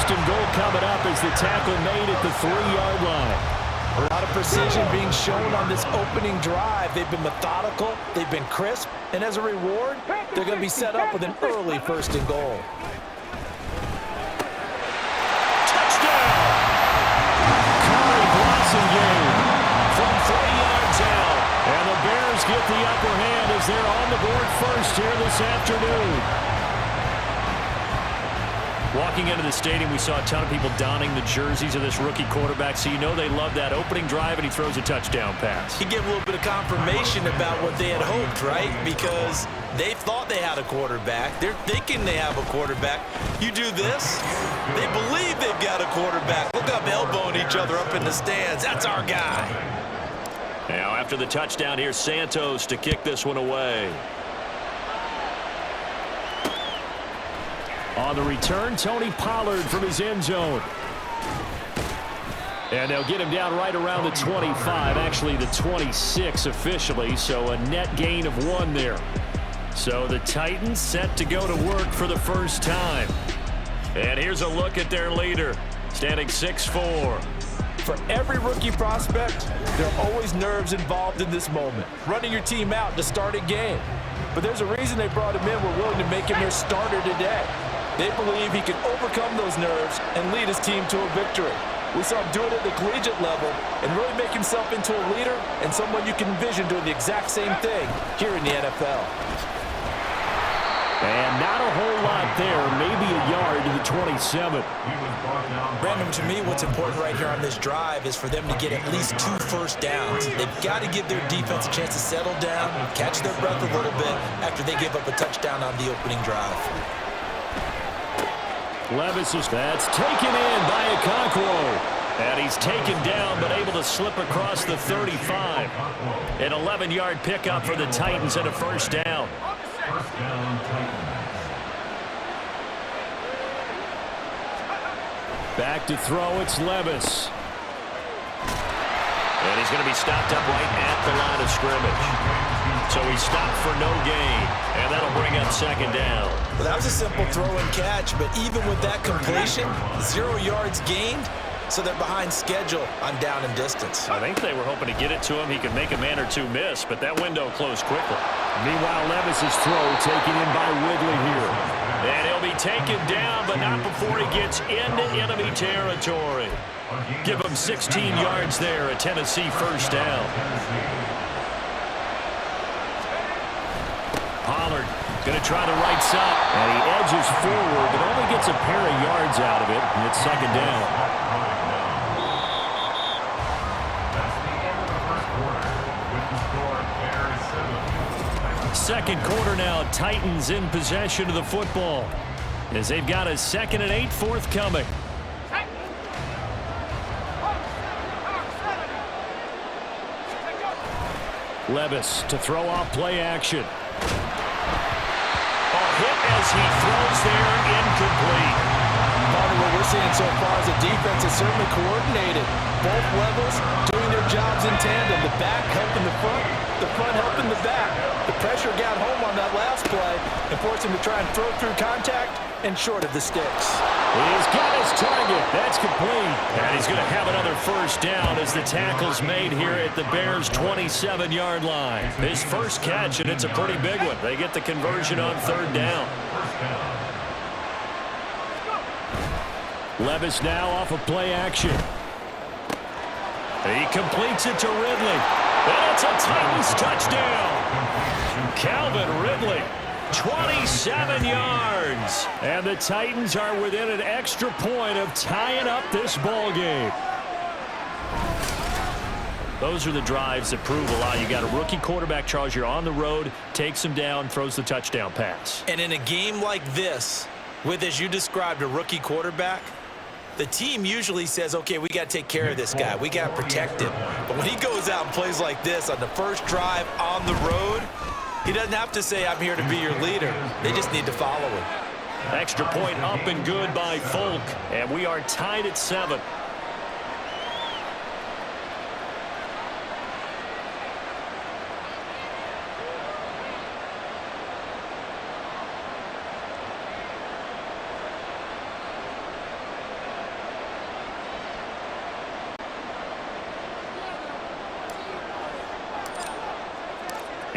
First and goal coming up as the tackle made at the 3-yard line. A lot of precision being shown on this opening drive. They've been methodical, they've been crisp, and as a reward, they're going to be set up with an early first and goal. Touchdown! Corey Blasingame from 3 yards out. And the Bears get the upper hand as they're on the board first here this afternoon. Walking into the stadium, we saw a ton of people donning the jerseys of this rookie quarterback, so you know they love that opening drive, and he throws a touchdown pass. He gave a little bit of confirmation about what they had hoped, right? Because they thought they had a quarterback. They're thinking they have a quarterback. You do this, they believe they've got a quarterback. Look up, elbowing each other up in the stands. That's our guy. Now, after the touchdown, here's Santos to kick this one away. On the return, Tony Pollard from his end zone. And they'll get him down right around the 25, actually the 26 officially, so a net gain of 1 there. So the Titans set to go to work for the first time. And here's a look at their leader, standing 6'4". For every rookie prospect, there are always nerves involved in this moment. Running your team out to start a game. But there's a reason they brought him in. We're willing to make him their starter today. They believe he can overcome those nerves and lead his team to a victory. We saw him do it at the collegiate level and really make himself into a leader and someone you can envision doing the exact same thing here in the NFL. And not a whole lot there, maybe a yard to the 27. Brandon, to me, what's important right here on this drive is for them to get at least 2 first downs. They've got to give their defense a chance to settle down, catch their breath a little bit after they give up a touchdown on the opening drive. Levis is that's taken in by Okonkwo. And he's taken down but able to slip across the 35. An 11-yard pickup for the Titans and a first down. Back to throw, it's Levis. And he's going to be stopped up right at the line of scrimmage. So he's stopped for no gain, and that'll bring up second down. Well, that was a simple throw and catch, but even with that completion, 0 yards gained, so they're behind schedule on down and distance. I think they were hoping to get it to him. He could make a man or two miss, but that window closed quickly. Meanwhile, Levis's throw taken in by Ridley here. And he'll be taken down, but not before he gets into enemy territory. Give him 16 yards there, a Tennessee first down. Pollard going to try the right side. And he edges forward, but only gets a pair of yards out of it. And it's second down. Second quarter now, Titans in possession of the football as they've got a 2nd and 8 forthcoming. Levis to throw off play action. A hit as he throws there, incomplete. Part of what we're seeing so far is the defense is certainly coordinated. Both levels doing their jobs in tandem. The back helping the front helping the back. The pressure got home on that last play and forced him to try and throw through contact and short of the sticks. He's got his target. That's complete. And he's going to have another first down as the tackle's made here at the Bears' 27-yard line. His first catch, and it's a pretty big one. They get the conversion on third down. Levis now off of play action. He completes it to Ridley. And it's a Titans touchdown. Calvin Ridley, 27 yards. And the Titans are within an extra point of tying up this ball game. Those are the drives that prove a lot. You got a rookie quarterback, Charles. You're on the road, takes him down, throws the touchdown pass. And in a game like this, with, as you described, a rookie quarterback, the team usually says, okay, we got to take care of this guy. We got to protect him. But when he goes out and plays like this on the first drive on the road, he doesn't have to say, I'm here to be your leader. They just need to follow him. Extra point up and good by Folk. And we are tied at 7.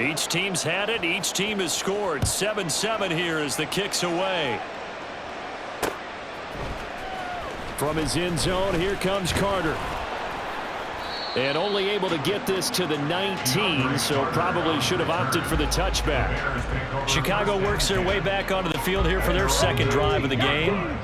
Each team's had it. Each team has scored. 7-7 here as the kick's away. From his end zone, here comes Carter. And only able to get this to the 19, so probably should have opted for the touchback. Chicago works their way back onto the field here for their second drive of the game.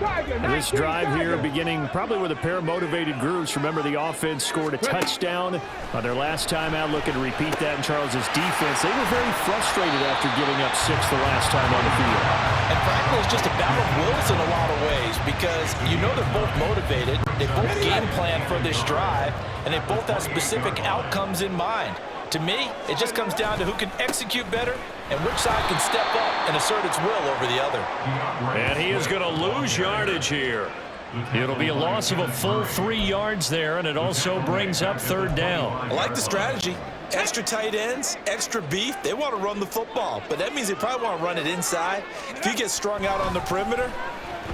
This drive here beginning probably with a pair of motivated groups. Remember, the offense scored a touchdown on their last time out, looking to repeat that in Charles's defense. They were very frustrated after giving up 6 the last time on the field. And frankly, it's just a battle of wills in a lot of ways because you know they're both motivated. They both game plan for this drive, and they both have specific outcomes in mind. To me, it just comes down to who can execute better and which side can step up and assert its will over the other. And he is going to lose yardage here. It'll be a loss of a full 3 yards there, and it also brings up third down. I like the strategy. Extra tight ends, extra beef. They want to run the football, but that means they probably want to run it inside. If you get strung out on the perimeter,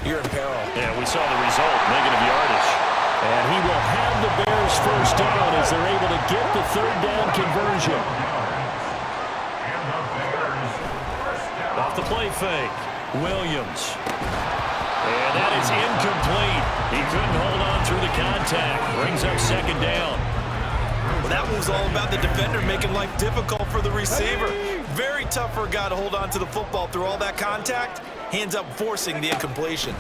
you're in peril. Yeah, we saw the result, negative yardage. And he will have the Bears first down as they're able to get the third down conversion. Off the play fake, Williams. And that is incomplete. He couldn't hold on through the contact. Brings up second down. Well, that one was all about the defender making life difficult for the receiver. Very tough for a guy to hold on to the football through all that contact. He ends up forcing the incompletion.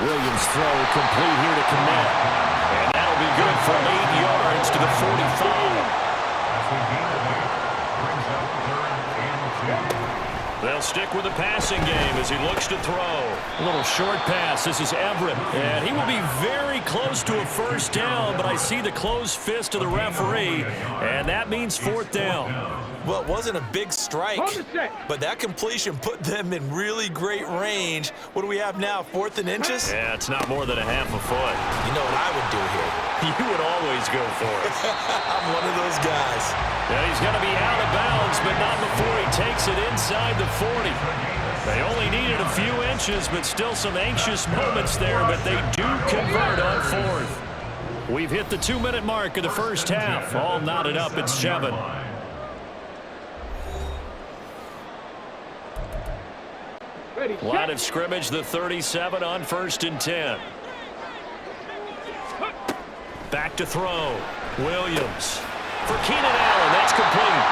Williams throw complete here to Kmet. And that'll be good for 8 yards to the 45. They'll stick with the passing game as he looks to throw. A little short pass. This is Everett. And he will be very close to a first down, but I see the closed fist of the referee, and that means fourth down. Well, it wasn't a big strike, but that completion put them in really great range. What do we have now, 4th and inches? Yeah, it's not more than a half a foot. You know what I would do here? You would always go for it. I'm one of those guys. Yeah, he's going to be out of bounds, but not before he takes it inside the 40. They only needed a few inches, but still some anxious moments there, but they do convert on 4th. We've hit the 2-minute mark of the first half. All knotted up at 7. Line of scrimmage, the 37 on 1st and 10. Back to throw. Williams. For Keenan Allen, that's complete.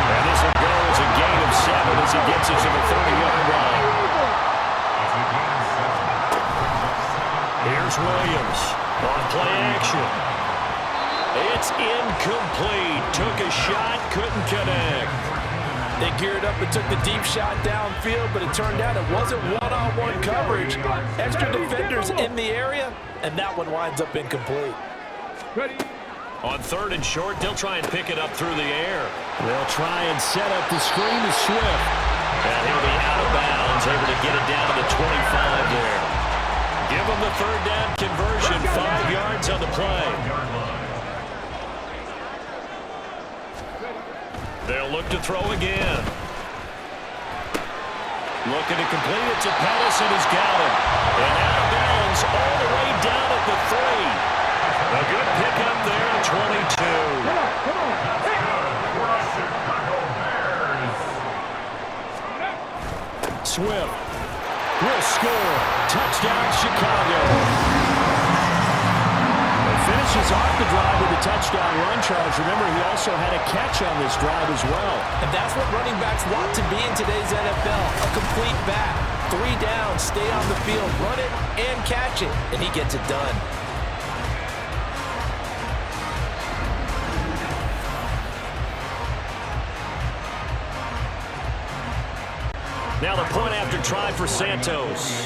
And this will go as a gain of 7 as he gets it to the 30-yard line. Here's Williams on play action. It's incomplete. Took a shot, couldn't connect. They geared up and took the deep shot downfield, but it turned out it wasn't one-on-one coverage. Extra defenders in the area, and that one winds up incomplete. On 3rd and short, they'll try and pick it up through the air. They'll try and set up the screen to Swift. And he'll be out of bounds, able to get it down to the 25 there. Give him the third down conversion, 5 yards on the play. They'll look to throw again. Looking to complete it to Pettis, and he's got him. And out of bounds all the way down at the 3. A good pickup there, 22. Swift will score. Touchdown, Chicago. Finishes off the drive with a touchdown run, Charles. Remember, he also had a catch on this drive as well. And that's what running backs want to be in today's NFL, a complete back. 3 down, stay on the field, run it, and catch it, and he gets it done. Now the point after try for Santos.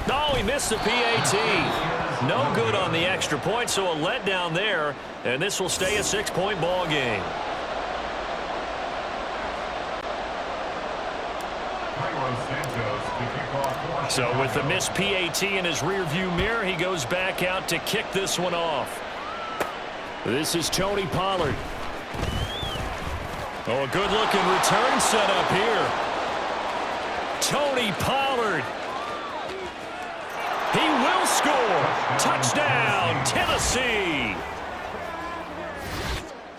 No, he missed the PAT. No good on the extra point, so a letdown there, and this will stay a 6-point ball game. So with the missed PAT in his rearview mirror, he goes back out to kick this one off. This is Tony Pollard. Oh, a good-looking return set up here. Tony Pollard. He will score. Touchdown, Tennessee.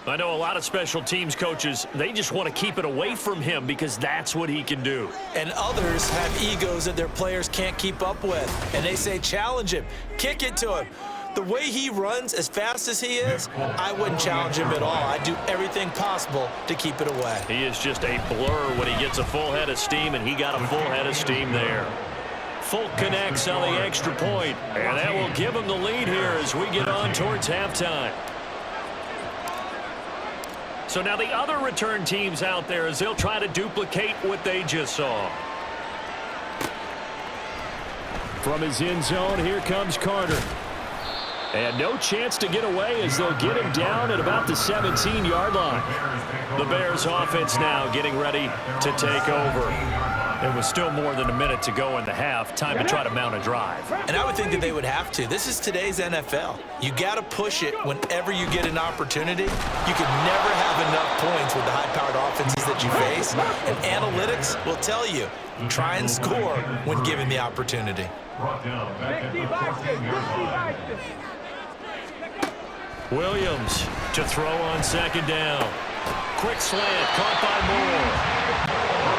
I know a lot of special teams coaches, they just want to keep it away from him because that's what he can do. And others have egos that their players can't keep up with. And they say, challenge him, kick it to him. The way he runs as fast as he is, I wouldn't challenge him at all. I'd do everything possible to keep it away. He is just a blur when he gets a full head of steam, and he got a full head of steam there. Folk connects on the extra point, and that will give him the lead here as we get on towards halftime. So now the other return teams out there as they'll try to duplicate what they just saw. From his end zone, here comes Carter. And no chance to get away as they'll get him down at about the 17-yard line. The Bears offense now getting ready to take over. There was still more than a minute to go in the half. Time to try to mount a drive. And I would think that they would have to. This is today's NFL. You got to push it whenever you get an opportunity. You can never have enough points with the high-powered offenses that you face. And analytics will tell you, try and score when given the opportunity. Williams to throw on second down. Quick slant, caught by Moore.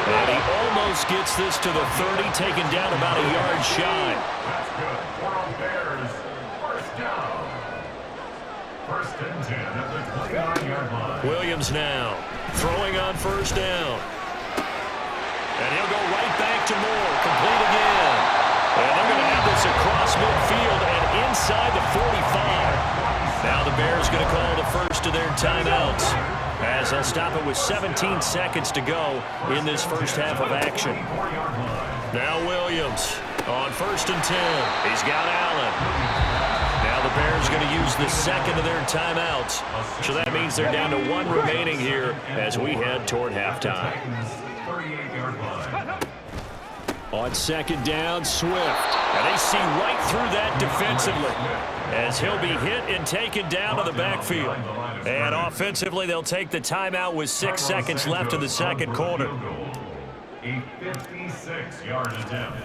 And he almost gets this to the 30, taken down about a yard shy. That's good. For our Bears, first down. First and 10 at the 29-yard line. Williams now throwing on first down. And he'll go right back to Moore, complete again. And they're going to have this across midfield and inside the 45. Now the Bears going to call the first of their timeouts as they'll stop it with 17 seconds to go in this first half of action. Now Williams on first and 10. He's got Allen. Now the Bears going to use the second of their timeouts. So that means they're down to one remaining here as we head toward halftime. On second down, Swift. And they see right through that defensively as he'll be hit and taken down to the backfield. And offensively, they'll take the timeout with 6 seconds left in the second quarter. A 56-yard attempt.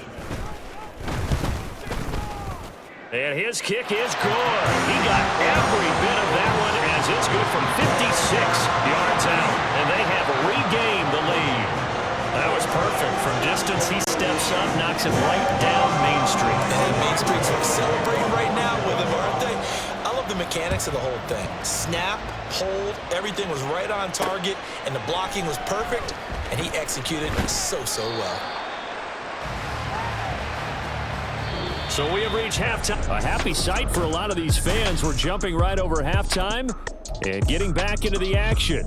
And his kick is good. He got every bit of that one as it's good from 56 yards out. And they have regained the lead. That was perfect. From distance, he steps up, knocks it right down Main Street. And Main Street's celebrating right now with him, aren't they? I love the mechanics of the whole thing. Snap, hold, everything was right on target, and the blocking was perfect, and he executed so well. So we have reached halftime. A happy sight for a lot of these fans. We're jumping right over halftime and getting back into the action.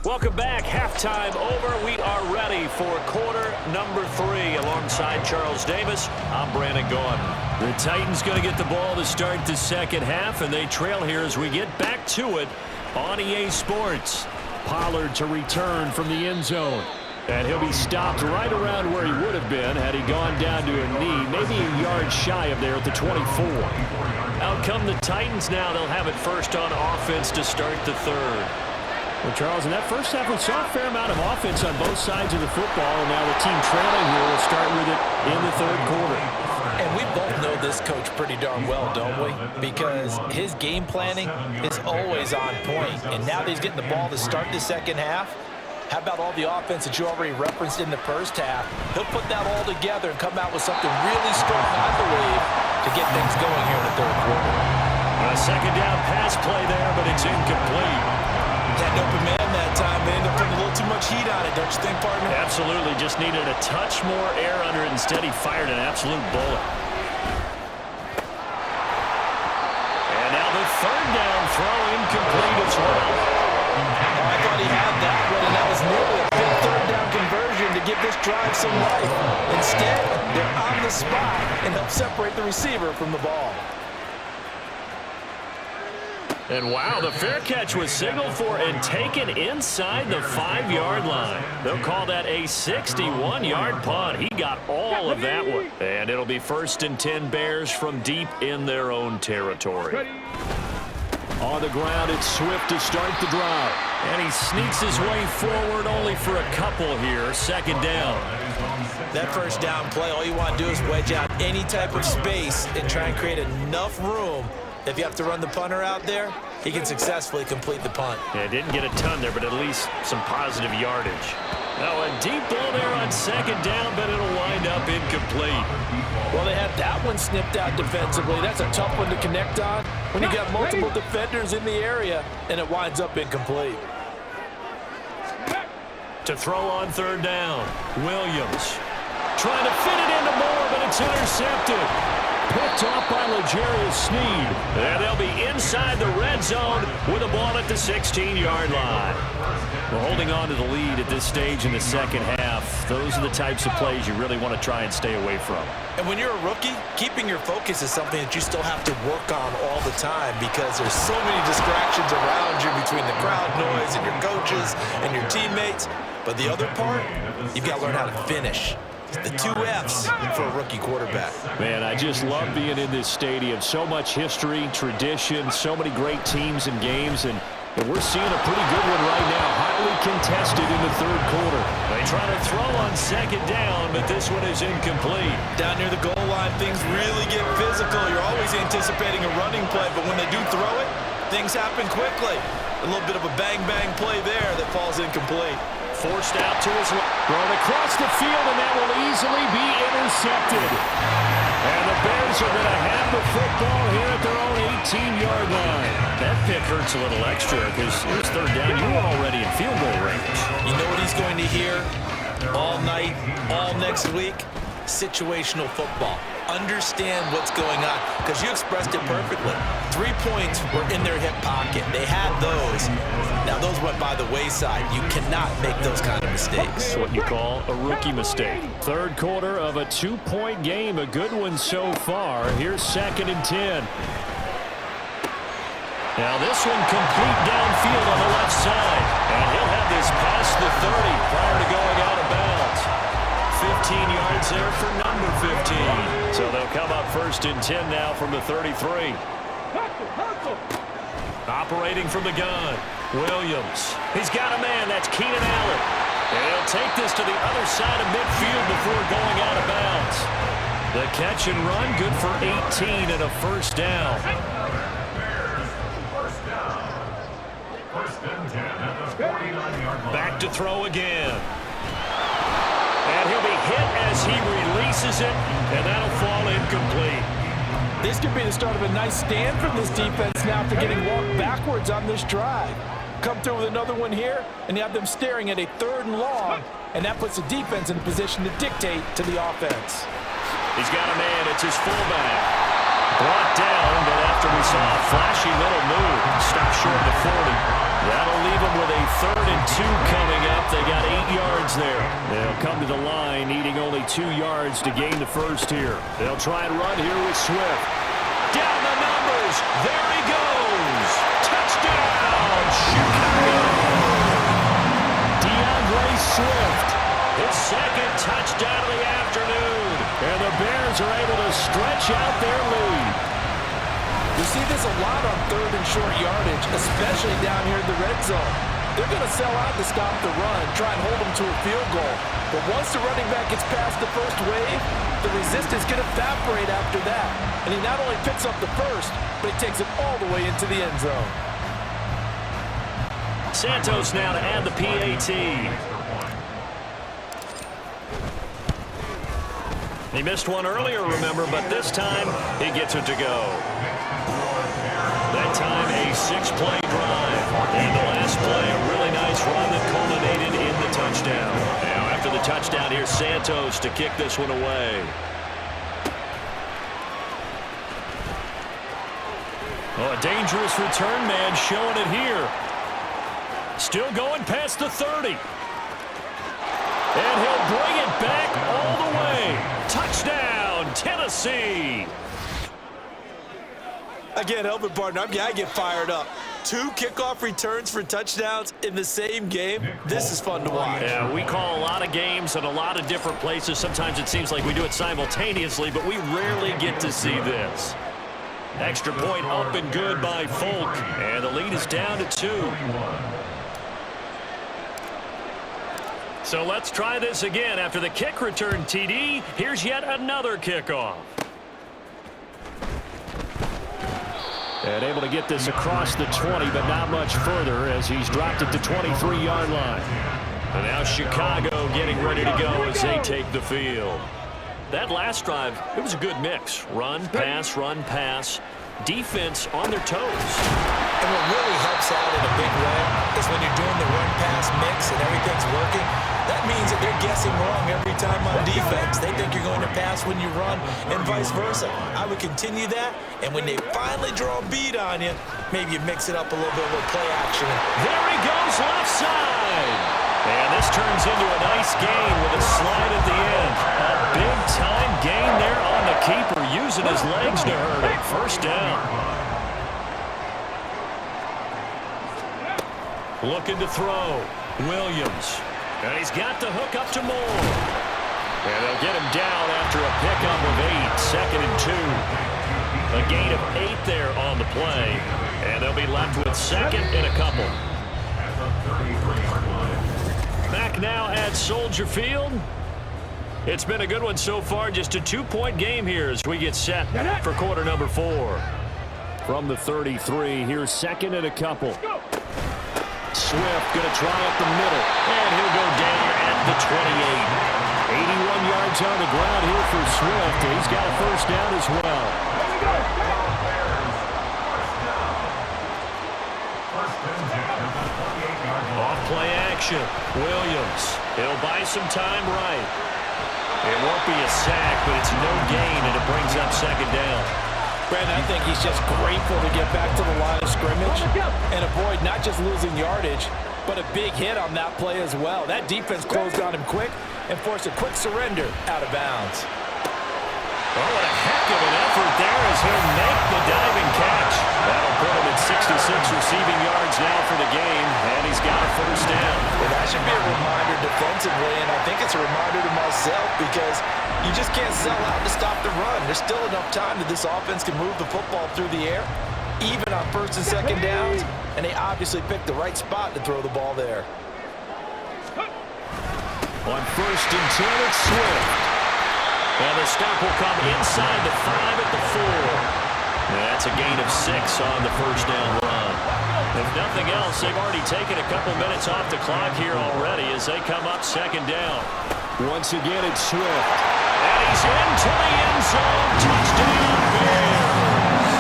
Welcome back. Halftime over. We are ready for quarter number 3. Alongside Charles Davis, I'm Brandon Gaudin. The Titans going to get the ball to start the second half, and they trail here as we get back to it on EA Sports. Pollard to return from the end zone. And he'll be stopped right around where he would have been had he gone down to a knee, maybe a yard shy of there at the 24. Out come the Titans now. They'll have it first on offense to start the third. Well, Charles, in that first half, we saw a fair amount of offense on both sides of the football, and now the team trailing here will start with it in the third quarter. And we both know this coach pretty darn well, don't we? Because his game planning is always on point. And now that he's getting the ball to start the second half, how about all the offense that you already referenced in the first half? He'll put that all together and come out with something really strong, I believe, to get things going here in the third quarter. A second down pass play there, but it's incomplete. Had an open man that time. They ended up putting a little too much heat on it, don't you think, partner? Absolutely. Just needed a touch more air under it. Instead, he fired an absolute bullet. And now the third down throw incomplete as well. I thought he had that one, and that was nearly a big third down conversion to give this drive some life. Instead, they're on the spot and help separate the receiver from the ball. And wow, the fair catch was signaled for and taken inside the 5-yard line. They'll call that a 61-yard punt. He got all of that one. And it'll be first and 10 Bears from deep in their own territory. On the ground, it's Swift to start the drive. And he sneaks his way forward only for a couple here. Second down. That first down play, all you want to do is wedge out any type of space and try and create enough room If you have to run the punter out there, he can successfully complete the punt. Yeah, didn't get a ton there, but at least some positive yardage. Now a deep ball there on second down, but it'll wind up incomplete. Well, they had that one snipped out defensively. That's a tough one to connect on when you got multiple defenders in the area, and it winds up incomplete. To throw on third down, Williams. Trying to fit it into Moore, but it's intercepted. Picked off by L'Jarius Sneed. And they'll be inside the red zone with a ball at the 16-yard line. We're holding on to the lead at this stage in the second half. Those are the types of plays you really want to try and stay away from. And when you're a rookie, keeping your focus is something that you still have to work on all the time because there's so many distractions around you between the crowd noise and your coaches and your teammates. But the other part, you've got to learn how to finish. The 2 F's for a rookie quarterback. Man, I just love being in this stadium. So much history, tradition, so many great teams and games, and we're seeing a pretty good one right now. Hotly contested in the third quarter. They try to throw on second down, but this one is incomplete. Down near the goal line, things really get physical. You're always anticipating a running play, but when they do throw it, things happen quickly. A little bit of a bang-bang play there that falls incomplete. Forced out to his left. Thrown across the field, and that will easily be intercepted. And the Bears are going to have the football here at their own 18-yard line. That pick hurts a little extra because it was third down. You were already in field goal range. You know what he's going to hear all night, all next week? Situational football. Understand what's going on because you expressed it perfectly. 3 points were in their hip pocket. They had those. Now, those went by the wayside. You cannot make those kind of mistakes. That's what you call a rookie mistake. Third quarter of a 2-point game. A good one so far. Here's 2nd and 10. Now this one complete downfield on the left side. And he'll have this past the 30 prior to going out of bounds. 15 yards there for number 15. So they'll come up 1st and 10 now from the 33. Operating from the gun. Williams. He's got a man. That's Keenan Allen. And he'll take this to the other side of midfield before going out of bounds. The catch and run, good for 18 and a first down. Back to throw again. And he'll be hit as he releases it, and that'll fall incomplete. This could be the start of a nice stand from this defense now after getting walked backwards on this drive. Come through with another one here, and you have them staring at a 3rd and long, and that puts the defense in a position to dictate to the offense. He's got a man. It's his fullback. Brought down, but after we saw a flashy little move, stopped short of the 40. That'll leave them with a 3rd and 2 coming up. They got 8 yards there. They'll come to the line, needing only 2 yards to gain the first here. They'll try and run here with Swift. Down the numbers. There he goes. Touchdown, Chicago. DeAndre Swift, his 2nd touchdown of the afternoon. And the Bears are able to stretch out their lead. You see this a lot on 3rd and short yardage, especially down here in the red zone. They're going to sell out to stop the run, try and hold them to a field goal. But once the running back gets past the first wave, the resistance can evaporate after that. And he not only picks up the first, but he takes it all the way into the end zone. Santos now to add the PAT. He missed one earlier, remember, but this time he gets it to go. That time a 6-play drive. And the last play, a really nice run that culminated in the touchdown. Now after the touchdown, here's Santos to kick this one away. Oh, a dangerous return man showing it here. Still going past the 30. And he'll bring it back all the way. Touchdown, Tennessee. Again, Elvin partner, I get fired up. 2 kickoff returns for touchdowns in the same game. This is fun to watch. Yeah, we call a lot of games in a lot of different places. Sometimes it seems like we do it simultaneously, but we rarely get to see this. Extra point up and good by Folk. And the lead is down to 2. So let's try this again. After the kick return TD, here's yet another kickoff. And able to get this across the 20, but not much further as he's dropped it to 23-yard line. And now Chicago getting ready to go as they take the field. That last drive, it was a good mix. Run, pass. Defense on their toes. And what really helps out in a big way is when you're doing the run-pass mix and everything's working, that means that they're guessing wrong every time on defense. They think you're going to pass when you run and vice versa. I would continue that, and when they finally draw a beat on you, maybe you mix it up a little bit with play action. There he goes left side. And this turns into a nice gain with a slide at the end. A big-time gain there on the keeper, using his legs to hurt him. First down. Looking to throw. Williams. And he's got the hook up to Moore. And they'll get him down after a pickup of 8. Second and 2. A gain of 8 there on the play. And they'll be left with second and a couple. Back now at Soldier Field. It's been a good one so far. Just a 2-point game here as we get set for quarter number 4. From the 33, here's second and a couple. Swift going to try up the middle, and he'll go down at the 28. 81 yards on the ground here for Swift. He's got a first down as well. Off play action. Williams. He'll buy some time right. It won't be a sack, but it's no gain, and it brings up second down. Brandon, I think he's just grateful to get back to the line of scrimmage and avoid not just losing yardage, but a big hit on that play as well. That defense closed on him quick and forced a quick surrender out of bounds. Oh, what a heck of an effort there as he'll make the diving catch. That'll put him at 66 receiving yards now for the game, and he's got a first down. Well, that should be a reminder defensively, and I think it's a reminder to myself because you just can't sell out to stop the run. There's still enough time that this offense can move the football through the air, even on first and second downs, and they obviously picked the right spot to throw the ball there. On first and 10, it's Swift. And the stop will come inside the 5 at the 4. That's a gain of 6 on the first down run. If nothing else, they've already taken a couple minutes off the clock here already as they come up second down. Once again, it's Swift. And he's into the end zone. Touchdown, Bears.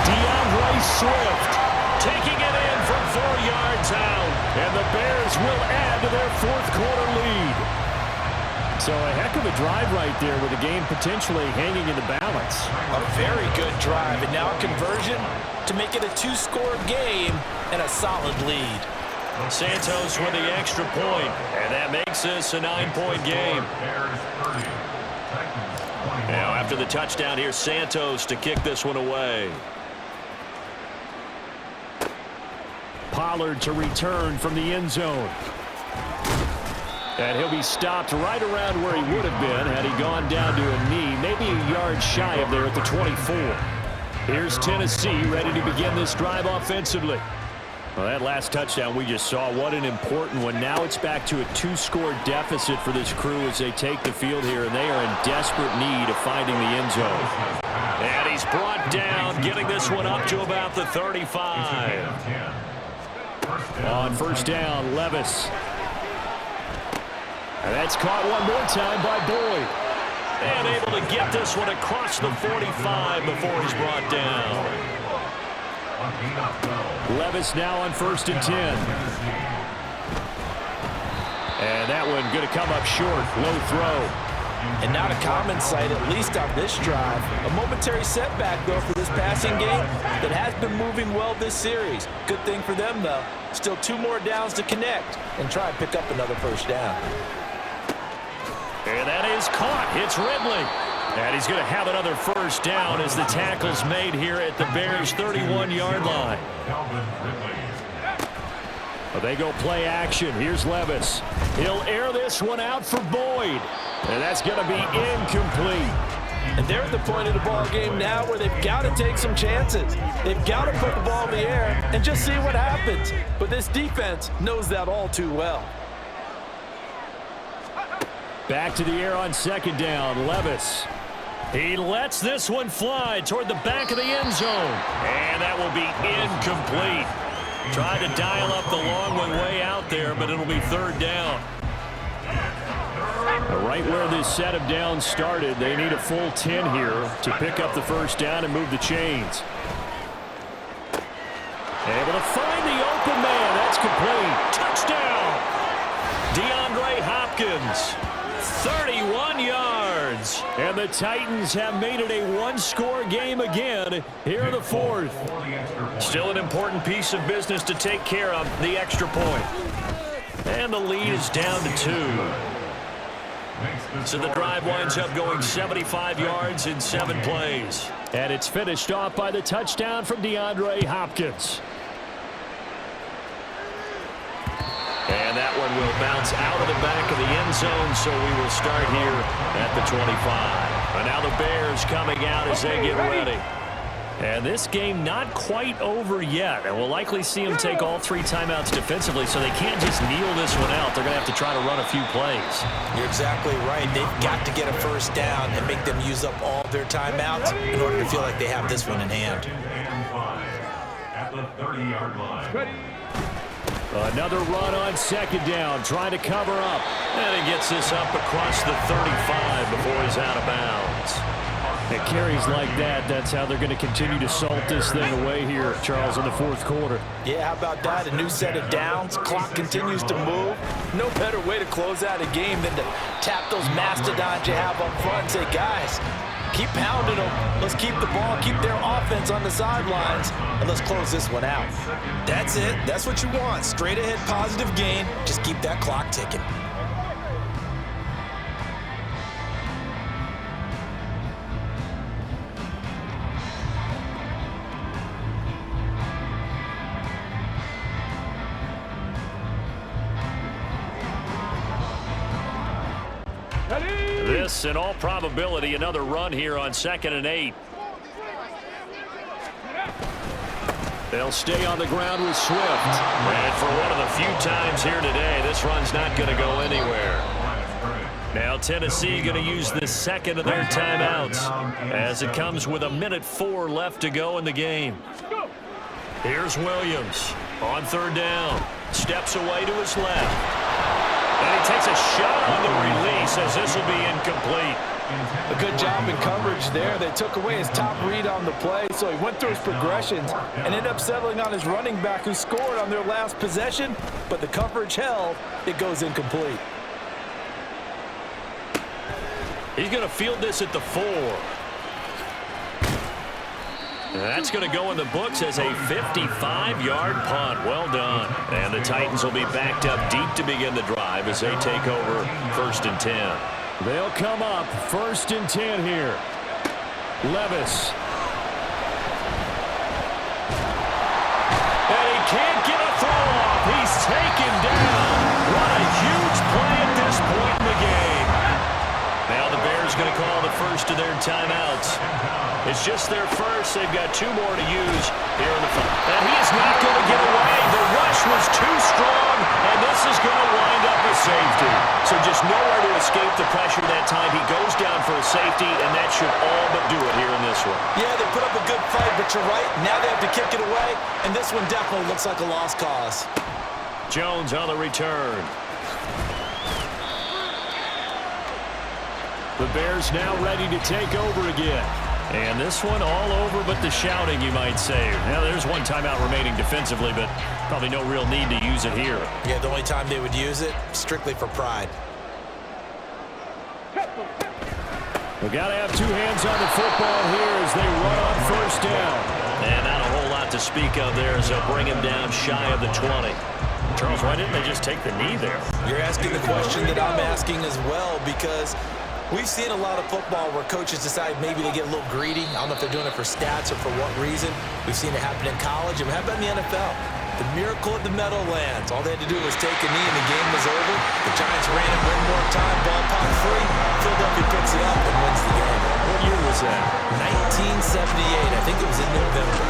DeAndre Swift taking it in from 4 yards out. And the Bears will add to their fourth quarter lead. So a heck of a drive right there with the game potentially hanging in the balance. A very good drive, and now a conversion to make it a 2-score game and a solid lead. Santos with the extra point, and that makes this a 9-point game. Now after the touchdown, here's Santos to kick this one away. Pollard to return from the end zone. And he'll be stopped right around where he would have been had he gone down to a knee, maybe a yard shy of there at the 24. Here's Tennessee ready to begin this drive offensively. Well, that last touchdown we just saw, what an important one. Now it's back to a 2-score deficit for this crew as they take the field here, and they are in desperate need of finding the end zone. And he's brought down, getting this one up to about the 35. On first down, Levis. And that's caught one more time by Boyd. And able to get this one across the 45 before he's brought down. Levis now on first and 10. And that one going to come up short. Low throw. And not a common sight, at least on this drive. A momentary setback, though, for this passing game that has been moving well this series. Good thing for them, though. Still 2 more downs to connect and try and pick up another first down. And that is caught. It's Ridley. And he's going to have another first down as the tackle's made here at the Bears' 31-yard line. Well, they go play action. Here's Levis. He'll air this one out for Boyd. And that's going to be incomplete. And they're at the point of the ball game now where they've got to take some chances. They've got to put the ball in the air and just see what happens. But this defense knows that all too well. Back to the air on second down. Levis. He lets this one fly toward the back of the end zone. And that will be incomplete. Tried to dial up the long one way out there, but it'll be third down. Right where this set of downs started, they need a full 10 here to pick up the first down and move the chains. Able to find the open man. That's complete. Touchdown. DeAndre Hopkins. 31 yards. And the Titans have made it a one-score game again here in the fourth. Still an important piece of business to take care of, the extra point. And the lead is down to 2. So the drive winds up going 75 yards in 7 plays. And it's finished off by the touchdown from DeAndre Hopkins. And that one will bounce out of the back of the end zone, so we will start here at the 25. And now the Bears coming out as they get ready. And this game not quite over yet. And we'll likely see them take all 3 timeouts defensively, so they can't just kneel this one out. They're going to have to try to run a few plays. You're exactly right. They've got to get a first down and make them use up all their timeouts in order to feel like they have this one in hand. At the 30-yard line. Another run on second down, trying to cover up. And he gets this up across the 35 before he's out of bounds. It carries like that. That's how they're going to continue to salt this thing away here, Charles, in the fourth quarter. Yeah, how about that? A new set of downs. Clock continues to move. No better way to close out a game than to tap those mastodons you have up front and say, guys, keep pounding them. Let's keep the ball, keep their offense on the sidelines, and let's close this one out. That's it. That's what you want. Straight ahead positive gain. Just keep that clock ticking. This, in all probability, another run here on 2nd and 8. They'll stay on the ground with Swift. And for one of the few times here today, this run's not going to go anywhere. Now Tennessee going to use the second of their timeouts as it comes with 1:04 left to go in the game. Here's Williams on 3rd down. Steps away to his left. And he takes a shot on the release as this will be incomplete. A good job in coverage there. They took away his top read on the play, so he went through his progressions and ended up settling on his running back who scored on their last possession, but the coverage held. It goes incomplete. He's going to field this at the 4. And that's going to go in the books as a 55-yard punt. Well done. And the Titans will be backed up deep to begin the drive as they take over 1st and 10. They'll come up 1st and 10 here. Levis. And he can't get a throw off. He's taken down. What a huge play at this point in the game. Now the Bears going to call the first of their timeouts. It's just their first. They've got 2 more to use here in the front. And he is not going to get away. The rush was too strong, and this is going to wind up a safety. So just nowhere to escape the pressure that time. He goes down for a safety, and that should all but do it here in this one. Yeah, they put up a good fight, but you're right. Now they have to kick it away, and this one definitely looks like a lost cause. Jones on the return. The Bears now ready to take over again. And this one all over but the shouting, you might say. Now, there's 1 timeout remaining defensively, but probably no real need to use it here. Yeah, the only time they would use it, strictly for pride. We've got to have 2 hands on the football here as they run on 1st down. And not a whole lot to speak of there as they'll bring him down shy of the 20. Charles, why didn't they just take the knee there? You're asking the question that I'm asking as well, because we've seen a lot of football where coaches decide maybe they get a little greedy. I don't know if they're doing it for stats or for what reason. We've seen it happen in college, and how about in the NFL? The miracle of the Meadowlands. All they had to do was take a knee, and the game was over. The Giants ran it 1 more time, ball popped free. Philadelphia picks it up and wins the game. What year was that? 1978. I think it was in November.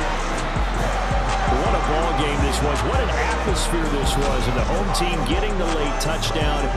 What a ball game this was. What an atmosphere this was. And the home team getting the late touchdown.